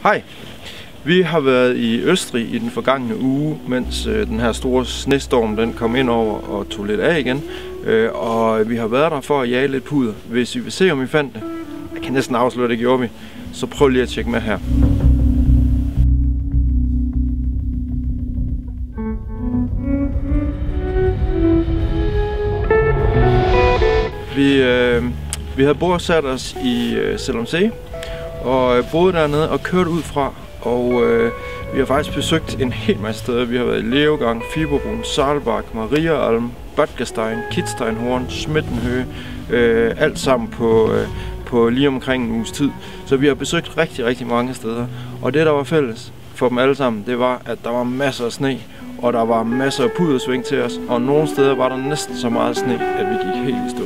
Hej. Vi har været i Østrig i den forgangne uge, mens den her store snestorm den kom ind over og tog lidt af igen. Og vi har været der for at jage lidt puder. Hvis I vil se, om I fandt det, jeg kan næsten afsløre, at det gjorde vi, så prøv lige at tjekke med her. Vi havde bosat os i Selomsee og boet dernede og kørt ud fra. Og vi har faktisk besøgt en hel masse steder. Vi har været i Leogang, Fiberbrunn, Saalbach, Mariaalm, Bad Gastein, Kitzsteinhorn, Schmittenhöhe. Alt sammen på lige omkring en uges tid. Så vi har besøgt rigtig mange steder. Og det, der var fælles for dem alle sammen, det var, at der var masser af sne. Og der var masser af pudersving til os. Og nogle steder var der næsten så meget sne, at vi gik helt i stå.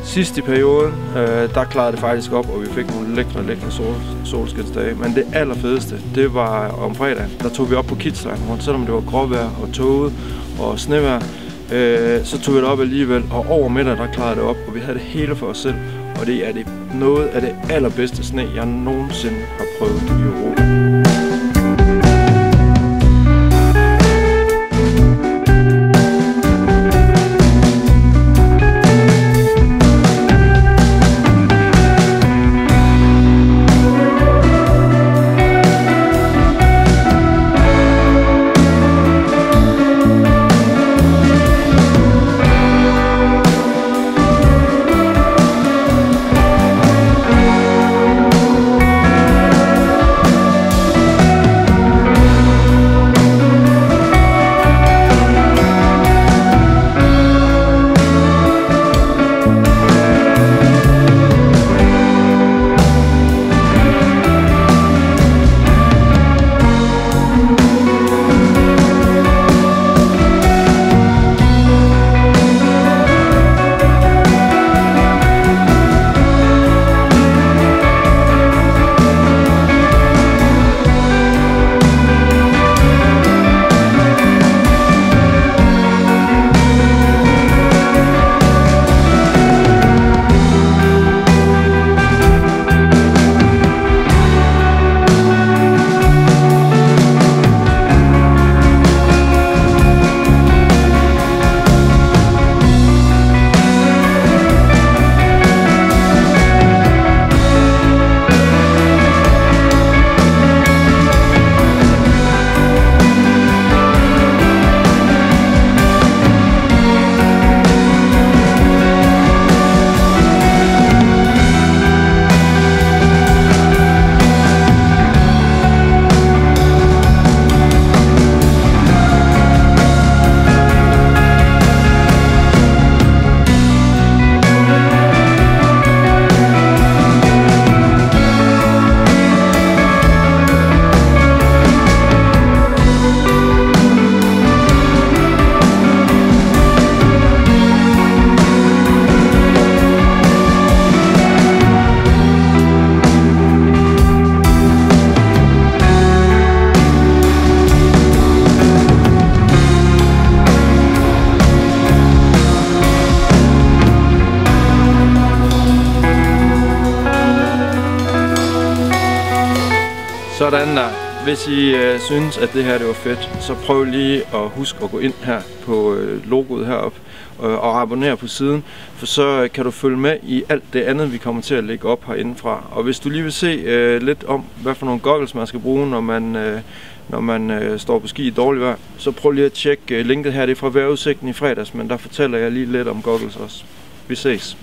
Sidst i perioden, der klarede det faktisk op, og vi fik nogle lækre solskinsdage. Men det allerfedeste, det var om fredagen. Der tog vi op på Kitzsteinhorn, selvom det var gråvejr og tåget og snevejr. Så tog vi det op alligevel, og over middag, der klarede det op, og vi havde det hele for os selv. Og det er noget af det allerbedste sne, jeg nogensinde har prøvet i Europa. Sådan der. Hvis I synes, at det her det var fedt, så prøv lige at huske at gå ind her på logoet heroppe og abonnere på siden, for så kan du følge med i alt det andet, vi kommer til at lægge op herindefra. Og hvis du lige vil se lidt om, hvad for nogle goggles man skal bruge, når man står på ski i dårligt vejr, så prøv lige at tjekke linket her. Det er fra vejrudsigten i fredags, men der fortæller jeg lige lidt om goggles også. Vi ses.